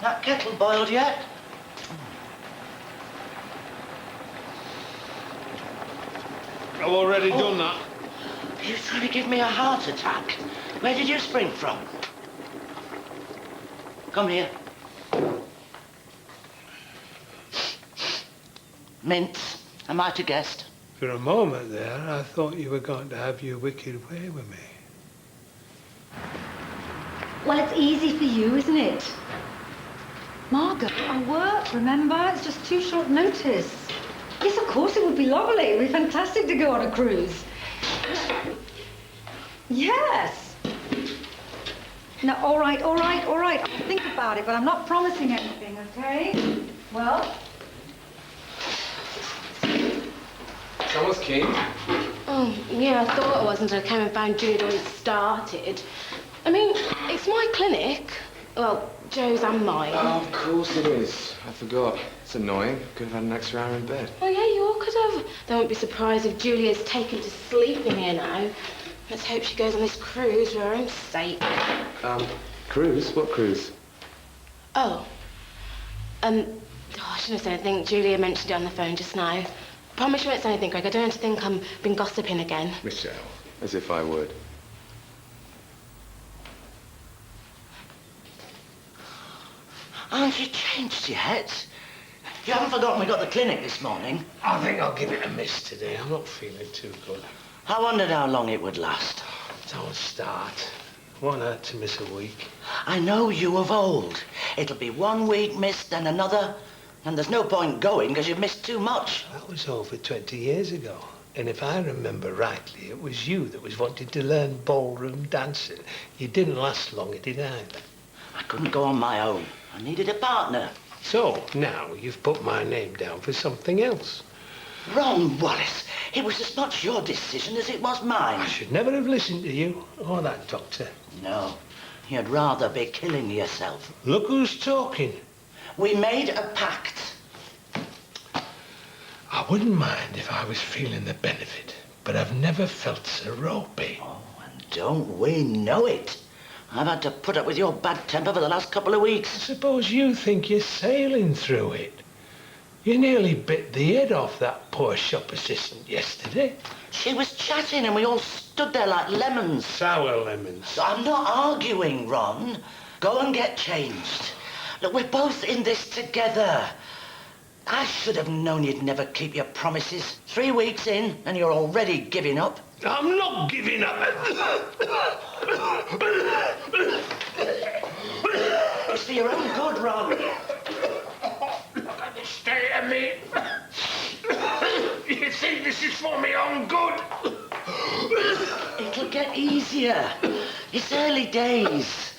That kettle boiled yet? I've already done that. You're trying to give me a heart attack. Where did you spring from? Come here. Mince. I might have guessed. For a moment there, I thought you were going to have your wicked way with me. Well, it's easy for you, isn't it? Margot, I work, remember? It's just too short notice. Yes, of course, it would be lovely. It would be fantastic to go on a cruise. Yes. No, all right. I'll think about it, but I'm not promising anything, okay? Well... Someone's keen. Oh, yeah, I thought I was until I came and found Jude already started. I mean, it's my clinic. Well, Joe's and mine. Oh, of course it is. I forgot. It's annoying. Could have had an extra hour in bed. Oh, yeah, you all could have. They won't be surprised if Julia's taken to sleeping here now. Let's hope she goes on this cruise for her own sake. Cruise? What cruise? Oh. I shouldn't have said anything. Julia mentioned it on the phone just now. Promise you won't say anything, Greg. I don't want to think I'm been gossiping again. Michelle, as if I would. Aren't you changed yet? You haven't forgotten we got the clinic this morning? I think I'll give it a miss today. I'm not feeling too good. I wondered how long it would last. Don't start. Won't hurt to miss a week. I know you of old. It'll be 1 week missed, then another, and there's no point going because you've missed too much. That was over 20 years ago. And if I remember rightly, it was you that was wanting to learn ballroom dancing. You didn't last long, it did either. I couldn't go on my own. I needed a partner. So, now you've put my name down for something else. Ron Wallace, it was as much your decision as it was mine. I should never have listened to you or that doctor. No, you'd rather be killing yourself. Look who's talking. We made a pact. I wouldn't mind if I was feeling the benefit, but I've never felt so ropey. Oh, and don't we know it? I've had to put up with your bad temper for the last couple of weeks. I suppose you think you're sailing through it. You nearly bit the head off that poor shop assistant yesterday. She was chatting and we all stood there like lemons. Sour lemons. I'm not arguing, Ron. Go and get changed. Look, we're both in this together. I should have known you'd never keep your promises. 3 weeks in and you're already giving up. I'm not giving up. It's for your own good, Ron. Stay at me. You think this is for my own good? It'll get easier. It's early days.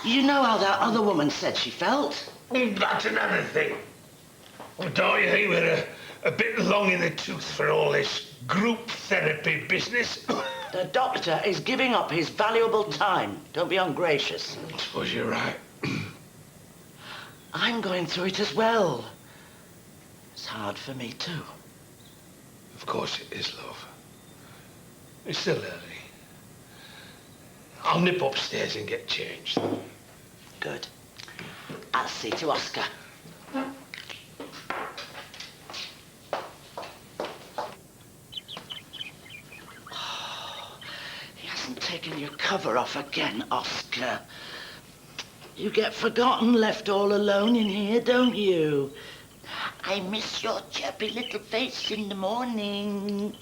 You know how that other woman said she felt. That's another thing. Don't you think we're a bit long in the tooth for all this group therapy business? The doctor is giving up his valuable time. Don't be ungracious. I suppose you're right. I'm going through it as well. It's hard for me too. Of course it is, love. It's still early. I'll nip upstairs and get changed. Good. I'll see to Oscar. He hasn't taken your cover off again, Oscar. You get forgotten, left all alone in here, don't you? I miss your chirpy little face in the morning.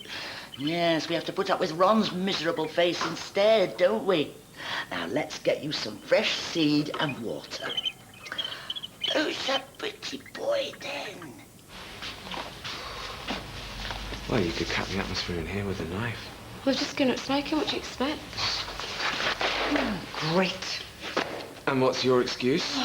Yes, we have to put up with Ron's miserable face instead, don't we? Now, let's get you some fresh seed and water. Who's a pretty boy, then? Well, you could cut the atmosphere in here with a knife. We've just given up smoking. What do you expect? Great. And what's your excuse?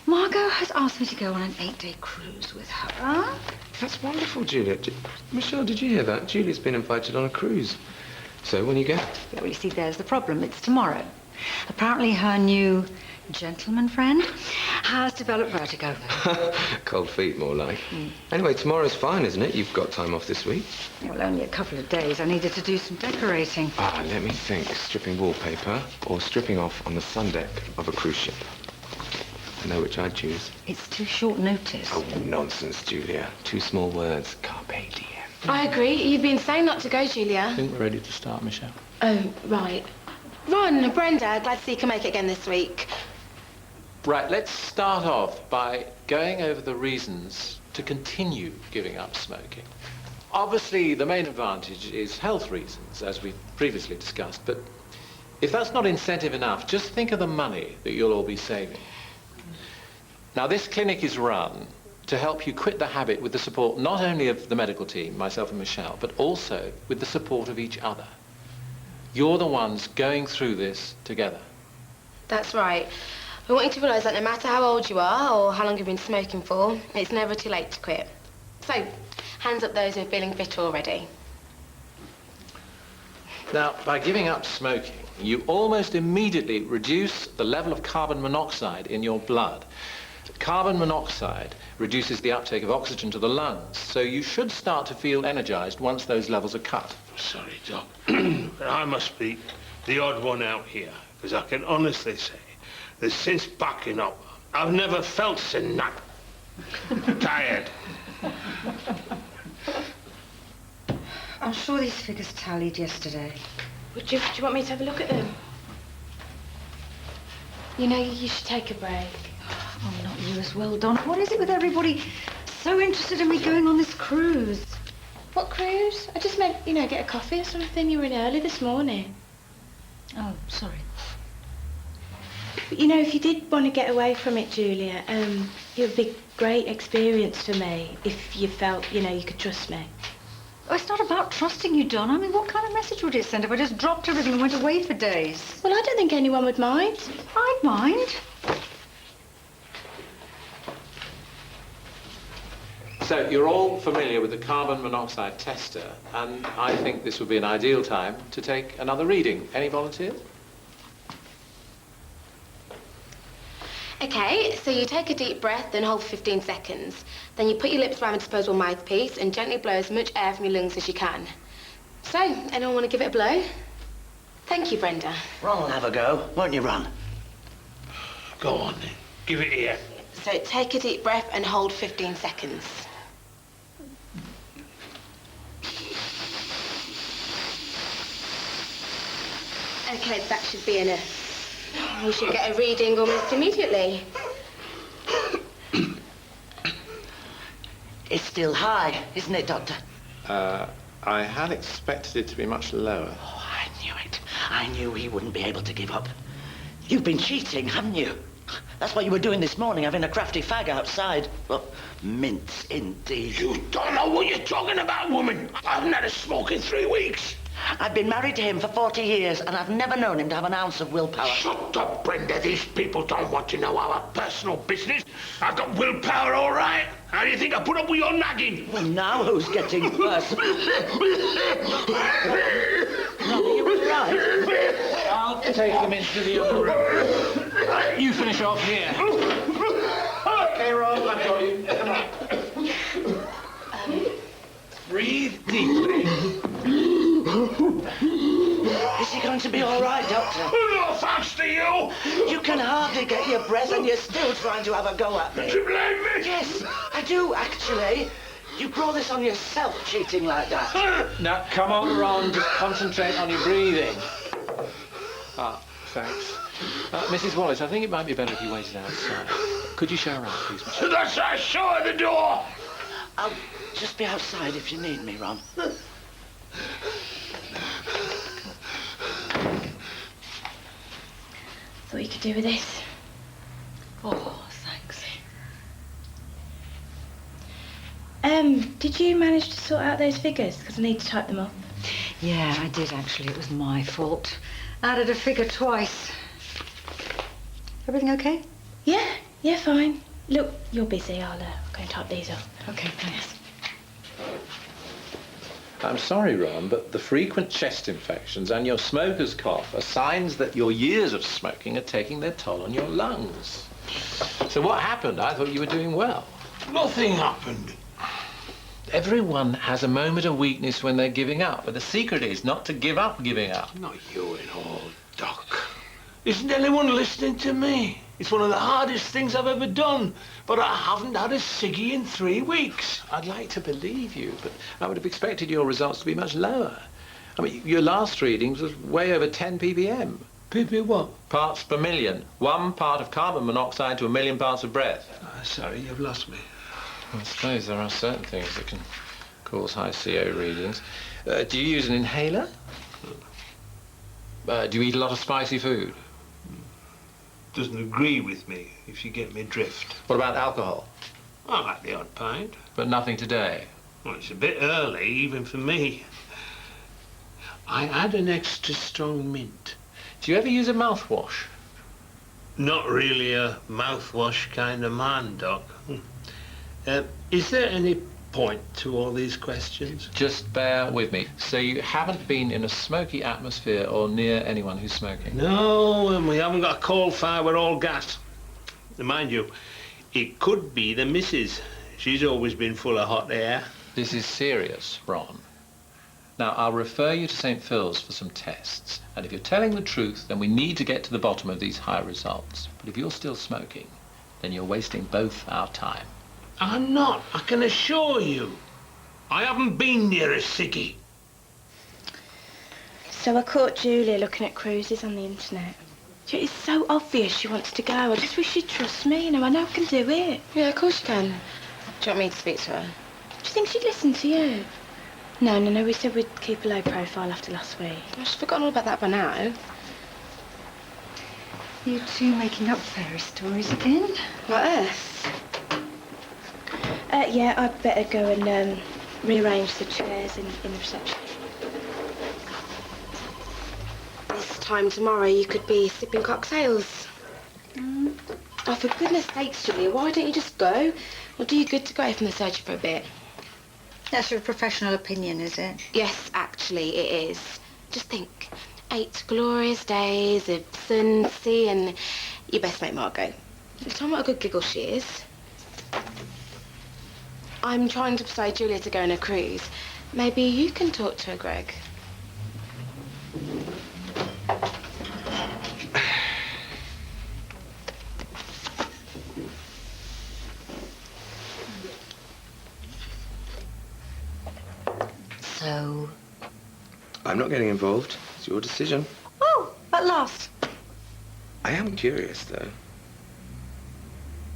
Margot has asked me to go on an 8-day cruise with her. That's wonderful, Julia. Michelle, did you hear that? Julia's been invited on a cruise. So, when you go? Well, you see, there's the problem. It's tomorrow. Apparently her new gentleman friend has developed vertigo. Cold feet, more like. Anyway, tomorrow's fine, isn't it? You've got time off this week. Well, only a couple of days. I needed to do some decorating. Let me think. Stripping wallpaper or stripping off on the sun deck of a cruise ship. I know which I'd choose. It's too short notice. Oh, nonsense, Julia. 2 small words. Carpe diem. I agree. You've been saying not to go, Julia. I think we're ready to start, Michelle. Oh, right. Ron, Brenda, glad to see you can make it again this week. Right, let's start off by going over the reasons to continue giving up smoking. Obviously, the main advantage is health reasons, as we've previously discussed, but if that's not incentive enough, just think of the money that you'll all be saving. Now, this clinic is run to help you quit the habit with the support not only of the medical team, myself and Michelle, but also with the support of each other. You're the ones going through this together. That's right. I want you to realise that no matter how old you are or how long you've been smoking for, it's never too late to quit. So, hands up those who are feeling fit already. Now, by giving up smoking, you almost immediately reduce the level of carbon monoxide in your blood. Carbon monoxide reduces the uptake of oxygen to the lungs, so you should start to feel energized once those levels are cut. Sorry, Doc. I must be the odd one out here, because I can honestly say that since backing up, I've never felt so tired. I'm sure these figures tallied yesterday. Do you want me to have a look at them? You know, you should take a break. Oh, not you as well, Don. What is it with everybody so interested in me going on this cruise? What cruise? I just meant, you know, get a coffee or something. You were in early this morning. Oh, sorry. But, you know, if you did want to get away from it, Julia, it would be a great experience for me if you felt, you know, you could trust me. Oh, it's not about trusting you, Don. I mean, what kind of message would it send if I just dropped everything and went away for days? Well, I don't think anyone would mind. I'd mind. So you're all familiar with the carbon monoxide tester, and I think this would be an ideal time to take another reading. Any volunteers? Okay, so you take a deep breath and hold for 15 seconds. Then you put your lips around a disposable mouthpiece and gently blow as much air from your lungs as you can. So, anyone want to give it a blow? Thank you, Brenda. Ron will have a go, won't you, Ron? Go on, then. Give it here. So take a deep breath and hold 15 seconds. Okay, that should be enough. You should get a reading almost immediately. It's still high, isn't it, Doctor? I had expected it to be much lower. Oh, I knew it. I knew he wouldn't be able to give up. You've been cheating, haven't you? That's what you were doing this morning, having a crafty fag outside. Well, mints indeed. You don't know what you're talking about, woman. I haven't had a smoke in 3 weeks. I've been married to him for 40 years, and I've never known him to have an ounce of willpower. Shut up, Brenda. These people don't want to know our personal business. I've got willpower, all right. How do you think I put up with your nagging? Well, now who's getting worse? No, you were right. I'll take him into the other room. You finish off here. Okay, Rob, I've got you. Come on. Breathe deeply. Is he going to be all right, Doctor? No thanks to you. You can hardly get your breath, and you're still trying to have a go at Do me. you blame me? Yes, I do, actually. You brought this on yourself, cheating like that. Now, come on, Ron, just concentrate on your breathing. Ah, thanks. Mrs. Wallace, I think it might be better if you waited outside. Could you show around, please, Michelle? That's I show at the door. I'll just be outside if you need me, Ron. Thought you could do with this. Oh, thanks. Did you manage to sort out those figures? Because I need to type them up. Yeah, I did, actually. It was my fault. Added a figure twice. Everything okay? Yeah, fine. Look, you're busy. I'll go and type these up. Okay, thanks. I'm sorry, Ron, but the frequent chest infections and your smoker's cough are signs that your years of smoking are taking their toll on your lungs. So what happened? I thought you were doing well. Nothing happened. Everyone has a moment of weakness when they're giving up, but the secret is not to give up giving up. Not you at all, Doc. Isn't anyone listening to me? It's one of the hardest things I've ever done, but I haven't had a ciggy in 3 weeks. I'd like to believe you, but I would have expected your results to be much lower. I mean, your last readings was way over 10 ppm. PP what? Parts per million. 1 part of carbon monoxide to 1 million parts of breath. Sorry, you've lost me. I suppose there are certain things that can cause high CO readings. Do you use an inhaler? Do you eat a lot of spicy food? Doesn't agree with me, if you get me drift. What about alcohol? I like the odd pint. But nothing today. Well, it's a bit early, even for me. I add an extra strong mint. Do you ever use a mouthwash? Not really a mouthwash kind of man, Doc. Is there any point to all these questions? Just bear with me. So you haven't been in a smoky atmosphere or near anyone who's smoking? No, and we haven't got a coal fire, we're all gas. And mind you, it could be the missus. She's always been full of hot air. This is serious, Ron. Now, I'll refer you to St. Phil's for some tests. And if you're telling the truth, then we need to get to the bottom of these high results. But if you're still smoking, then you're wasting both our time. I'm not, I can assure you. I haven't been near a ciggy. So I caught Julia looking at cruises on the internet. It's so obvious she wants to go. I just wish she'd trust me. You know, I know I can do it. Yeah, of course you can. Do you want me to speak to her? Do you think she'd listen to you? No, we said we'd keep a low profile after last week. She's forgotten all about that by now. You two making up fairy stories again? What else? Yeah, I'd better go and rearrange the chairs in the reception. This time tomorrow you could be sipping cocktails. Oh, for goodness sakes, Julia, why don't you just go? It'll do you good to go away from the surgery for a bit. That's your professional opinion, is it? Yes, actually, it is. Just think, 8 glorious days of sun, sea, and your best mate Margot. Tell me what a good giggle she is. I'm trying to persuade Julia to go on a cruise. Maybe you can talk to her, Greg. So? I'm not getting involved. It's your decision. Oh, at last. I am curious, though.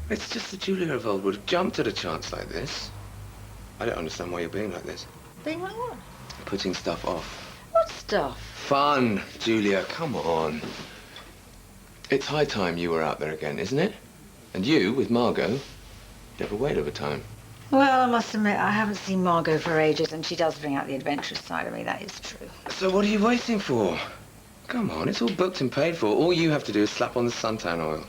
It's just that Julia of old would have jumped at a chance like this. I don't understand why you're being like this. Being like what? Putting stuff off. What stuff? Fun, Julia, come on. It's high time you were out there again, isn't it? And you, with Margot, never wait over time. Well, I must admit, I haven't seen Margot for ages, and she does bring out the adventurous side of me, that is true. So what are you waiting for? Come on, it's all booked and paid for. All you have to do is slap on the suntan oil.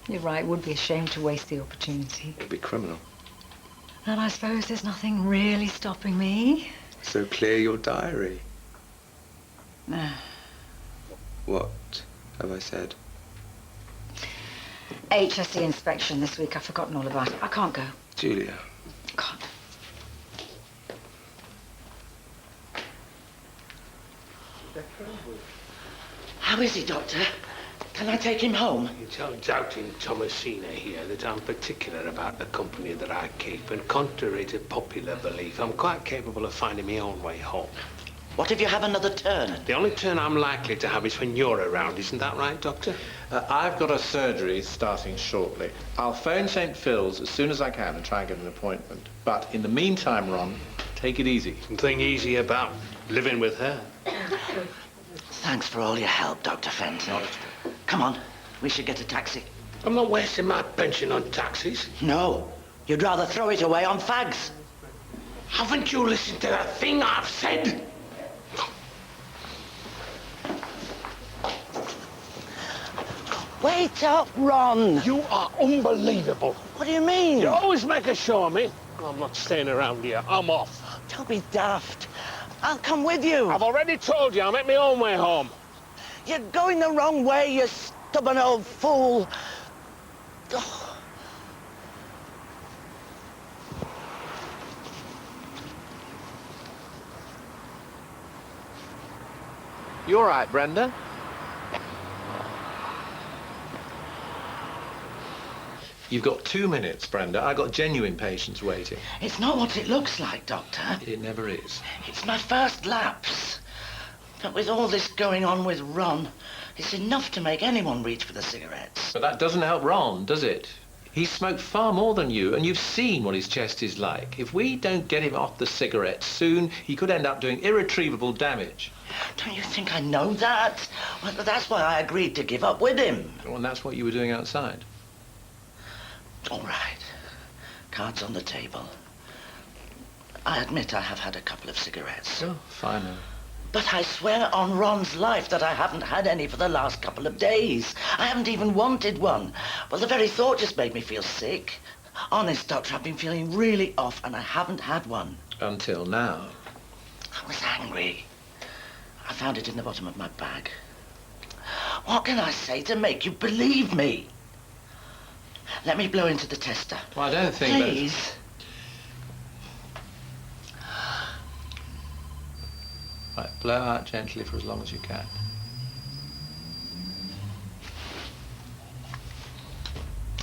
You're right, it would be a shame to waste the opportunity. It'd be criminal. And I suppose there's nothing really stopping me. So clear your diary. What have I said? HSE inspection this week. I've forgotten all about it. I can't go. Julia. Can't. How is he, Doctor? Can I take him home? You tell doubting Thomasina here that I'm particular about the company that I keep, and contrary to popular belief, I'm quite capable of finding my own way home. What if you have another turn? The only turn I'm likely to have is when you're around, isn't that right, Doctor? I've got a surgery starting shortly. I'll phone St. Phil's as soon as I can and try and get an appointment. But in the meantime, Ron, take it easy. Something easy about living with her. Thanks for all your help, Dr. Fenton. Come on, we should get a taxi. I'm not wasting my pension on taxis. No, you'd rather throw it away on fags. Haven't you listened to the thing I've said? Wait up, Ron. You are unbelievable. What do you mean? You always make a show of me. I'm not staying around here. I'm off. Don't be daft. I'll come with you. I've already told you I'll make my own way home. You're going the wrong way, you stubborn old fool. Oh. You all right, Brenda? You've got 2 minutes, Brenda. I've got genuine patients waiting. It's not what it looks like, Doctor. It never is. It's my first lapse. But with all this going on with Ron, it's enough to make anyone reach for the cigarettes. But that doesn't help Ron, does it? He's smoked far more than you, and you've seen what his chest is like. If we don't get him off the cigarettes soon, he could end up doing irretrievable damage. Don't you think I know that? Well, that's why I agreed to give up with him. Well, and that's what you were doing outside. All right. Cards on the table. I admit I have had a couple of cigarettes. Oh, finally. But I swear on Ron's life that I haven't had any for the last couple of days. I haven't even wanted one. Well, the very thought just made me feel sick. Honest, Doctor, I've been feeling really off and I haven't had one. Until now. I was angry. I found it in the bottom of my bag. What can I say to make you believe me? Let me blow into the tester. Well, I don't think Please. Right, blow out gently for as long as you can.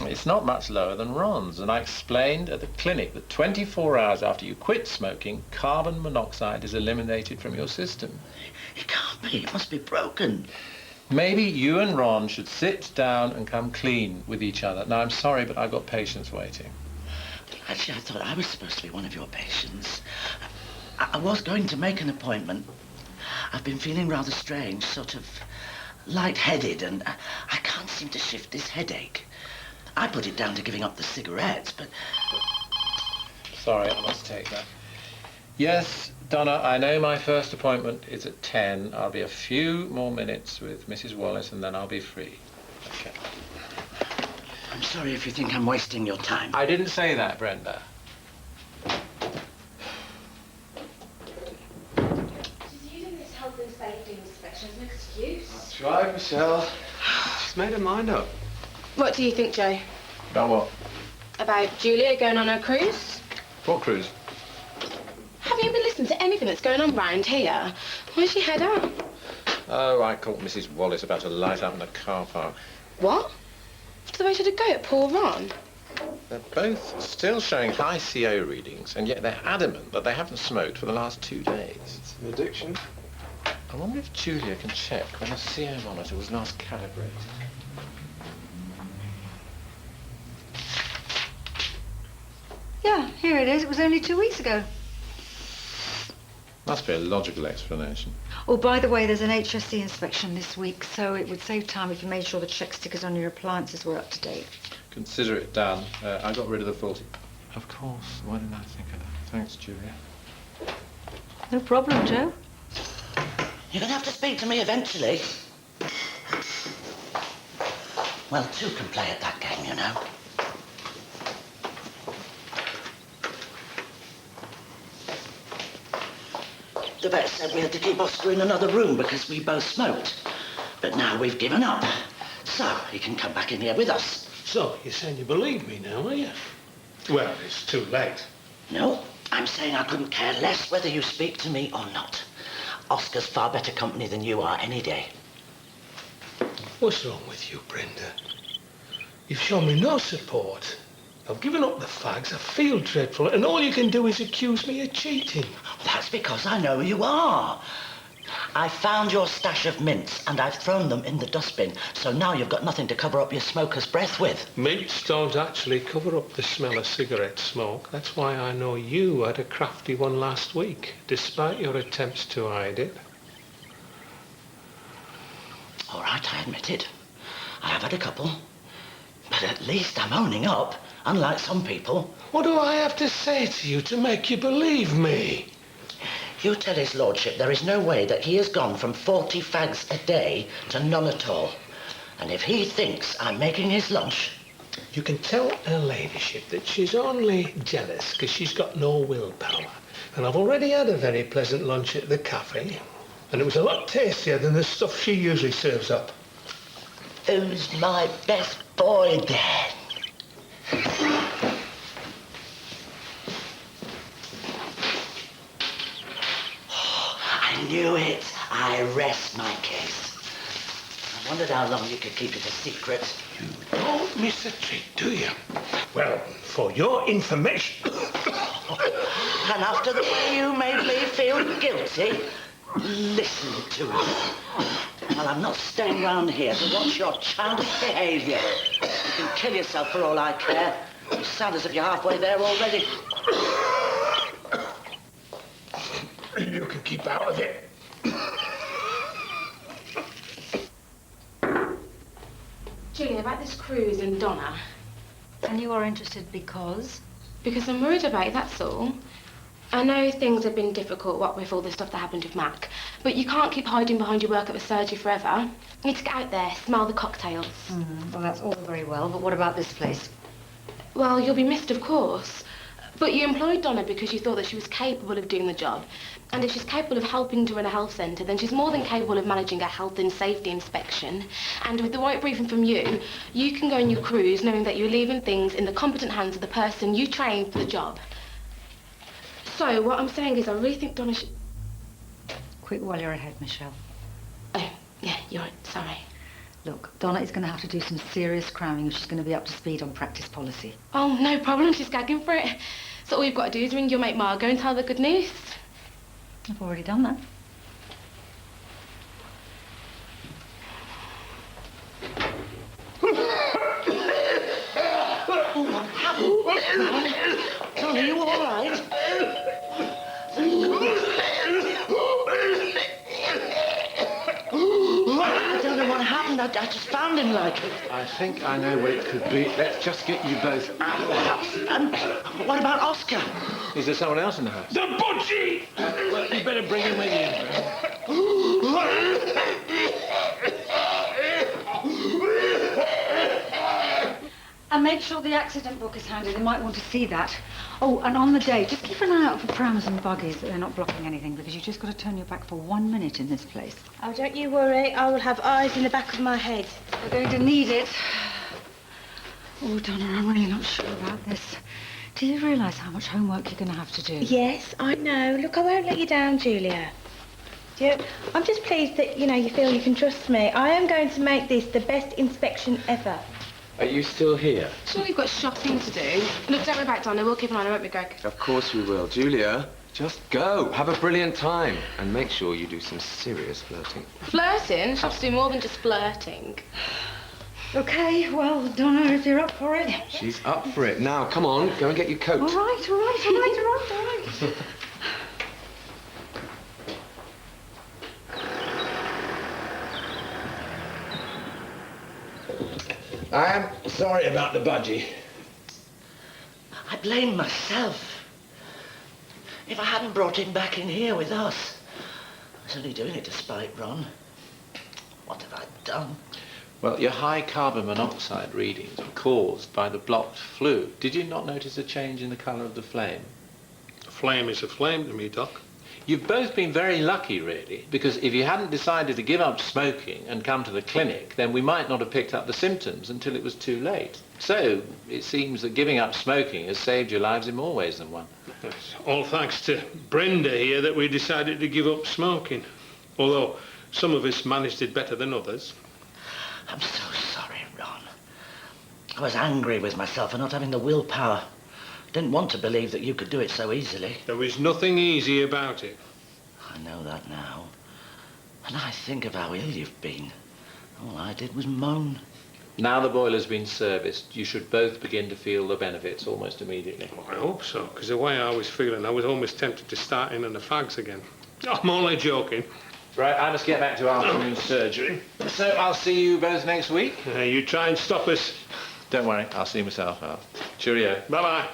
It's not much lower than Ron's, and I explained at the clinic that 24 hours after you quit smoking, carbon monoxide is eliminated from your system. It can't be. It must be broken. Maybe you and Ron should sit down and come clean with each other. Now, I'm sorry, but I've got patients waiting. Actually, I thought I was supposed to be one of your patients. I was going to make an appointment. I've been feeling rather strange, sort of lightheaded, and I can't seem to shift this headache. I put it down to giving up the cigarettes, but... Sorry, I must take that. Yes, Donna, I know my first appointment is at 10. I'll be a few more minutes with Mrs. Wallace, and then I'll be free. Okay. I'm sorry if you think I'm wasting your time. I didn't say that, Brenda. She's using this health and safety inspection as an excuse. That's right, Michelle. She's made her mind up. What do you think, Joe? About what? About Julia going on her cruise? What cruise? Have you been listening to anything that's going on round here? Where's she head up? Oh, I caught Mrs. Wallace about to light up in the car park. What? So where should it go at poor Ron? They're both still showing high CO readings, and yet they're adamant that they haven't smoked for the last 2 days. It's an addiction. I wonder if Julia can check when the CO monitor was last calibrated. Yeah, here it is. It was only 2 weeks ago. Must be a logical explanation. Oh, by the way, there's an HSC inspection this week, so it would save time if you made sure the check stickers on your appliances were up to date. Consider it done. I got rid of the faulty. Of course. Why didn't I think of that? Thanks, Julia. No problem, Joe. You're going to have to speak to me eventually. Well, two can play at that game, you know. The vet said we had to keep Oscar in another room because we both smoked. But now we've given up. So he can come back in here with us. So, you're saying you believe me now, are you? Well, it's too late. No, I'm saying I couldn't care less whether you speak to me or not. Oscar's far better company than you are any day. What's wrong with you, Brenda? You've shown me no support. I've given up the fags, I feel dreadful, and all you can do is accuse me of cheating. That's because I know who you are. I found your stash of mints and I've thrown them in the dustbin, so now you've got nothing to cover up your smoker's breath with. Mints don't actually cover up the smell of cigarette smoke. That's why I know you had a crafty one last week, despite your attempts to hide it. All right, I admit it. I have had a couple. But at least I'm owning up, unlike some people. What do I have to say to you to make you believe me? You tell his lordship there is no way that he has gone from 40 fags a day to none at all. And if he thinks I'm making his lunch... You can tell her ladyship that she's only jealous because she's got no willpower. And I've already had a very pleasant lunch at the cafe, and it was a lot tastier than the stuff she usually serves up. Who's my best boy then? I knew it. I rest my case. I wondered how long you could keep it a secret. You don't miss a trick, do you? Well, for your information... And after the way you made me feel guilty, listen to me. Well, I'm not staying round here to watch your childish behaviour. You can kill yourself for all I care. You sound as if you're halfway there already. You can keep out of it. Julia, about this cruise and Donna. And you are interested because? Because I'm worried about you, that's all. I know things have been difficult, what with all the stuff that happened with Mac, but you can't keep hiding behind your work at the surgery forever. You need to get out there, smell the cocktails. Well, that's all very well, but what about this place? Well, you'll be missed, of course. But you employed Donna because you thought that she was capable of doing the job. And if she's capable of helping to run a health centre, then she's more than capable of managing a health and safety inspection. And with the right briefing from you, you can go on your cruise knowing that you're leaving things in the competent hands of the person you trained for the job. So, what I'm saying is I really think Donna should... Quick while you're ahead, Michelle. Oh, yeah, you're right, sorry. Look, Donna is going to have to do some serious cramming if she's going to be up to speed on practice policy. Oh, no problem, she's gagging for it. So all you've got to do is ring your mate Margot and tell her the good news. I've already done that. Oh, what happened? Johnny, are you all right? I don't know what happened. I just found him like it. I think I know what it could be. Let's just get you both out of the house. What about Oscar? Is there someone else in the house? The butchie! Well, you better bring him with you. And make sure the accident book is handy. They might want to see that. Oh, and on the day, just keep an eye out for prams and buggies that they're not blocking anything, because you've just got to turn your back for 1 minute in this place. Oh, don't you worry. I will have eyes in the back of my head. We're going to need it. Oh, Donna, I'm really not sure about this. Do you realise how much homework you're going to have to do? Yes, I know. Look, I won't let you down, Julia. I'm just pleased that, you feel you can trust me. I am going to make this the best inspection ever. Are you still here? Sure, you've got shopping to do. Look, don't worry about Donna. We'll keep an eye on her, won't we, Greg? Of course we will. Julia, just go. Have a brilliant time. And make sure you do some serious flirting. Flirting? She'll have to do more than just flirting. OK, well, Donna, if you're up for it. She's up for it. Now, come on, go and get your coat. All right. I am sorry about the budgie. I blame myself. If I hadn't brought him back in here with us, I was only doing it to spite Ron. What have I done? Well, your high carbon monoxide readings were caused by the blocked flue. Did you not notice a change in the colour of the flame? A flame is a flame to me, Doc. You've both been very lucky, really, because if you hadn't decided to give up smoking and come to the clinic, then we might not have picked up the symptoms until it was too late. So, it seems that giving up smoking has saved your lives in more ways than one. It's all thanks to Brenda here that we decided to give up smoking. Although some of us managed it better than others. I'm so sorry, Ron. I was angry with myself for not having the willpower. Didn't want to believe that you could do it so easily. There was nothing easy about it. I know that now. And I think of how ill you've been. All I did was moan. Now the boiler's been serviced, you should both begin to feel the benefits almost immediately. Well, I hope so, because the way I was feeling, I was almost tempted to start in on the fags again. I'm only joking. Right, I must get back to afternoon surgery. So I'll see you both next week. You try and stop us. Don't worry, I'll see myself out. Cheerio. Bye-bye.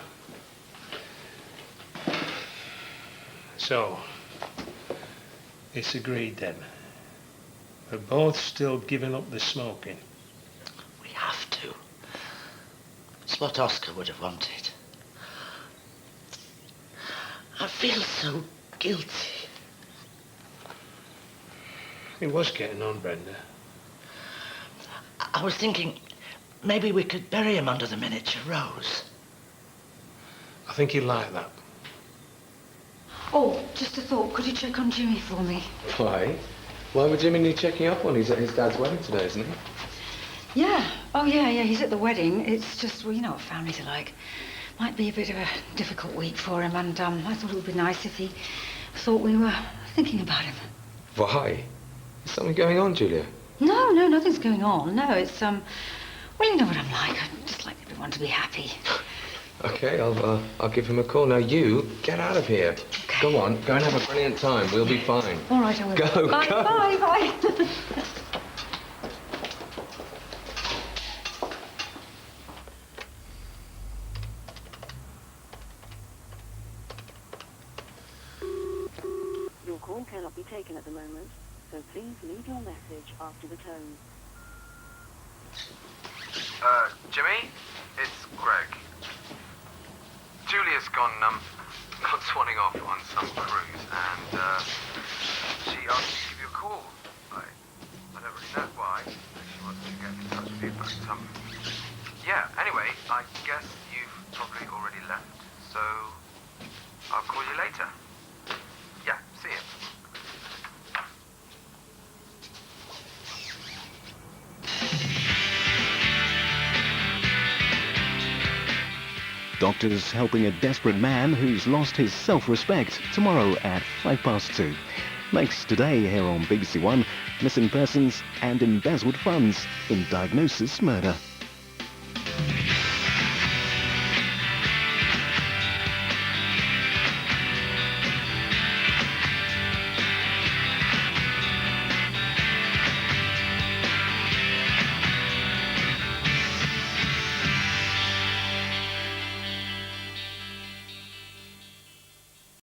So, it's agreed then. We're both still giving up the smoking. We have to. It's what Oscar would have wanted. I feel so guilty. It was getting on, Brenda. I was thinking, maybe we could bury him under the miniature rose. I think he'd like that. Oh, just a thought. Could you check on Jimmy for me? Why? Why would Jimmy need checking up on? He's at his dad's wedding today, isn't he? Yeah. Oh, yeah, he's at the wedding. It's just, well, you know what families are like. Might be a bit of a difficult week for him, and I thought it would be nice if he thought we were thinking about him. Why? Is something going on, Julia? No, nothing's going on. No, it's, well, you know what I'm like. I just like everyone to be happy. Okay, I'll give him a call. Now you, get out of here. Okay. Go on, go and have a brilliant time. We'll be fine. All right, I will. Go, bye, go. Bye. Your call cannot be taken at the moment, so please leave your message after the tone. Jimmy? It's Greg. Julia's gone swanning off on some cruise, and, she asked me to give you a call. I don't really know why. She wants to get in touch with you, but, yeah, anyway, I guess you've probably already left, so I'll call you later. Yeah, see you. Doctors helping a desperate man who's lost his self-respect tomorrow at 2:05. Next today here on BBC1, missing persons and embezzled funds in Diagnosis Murder.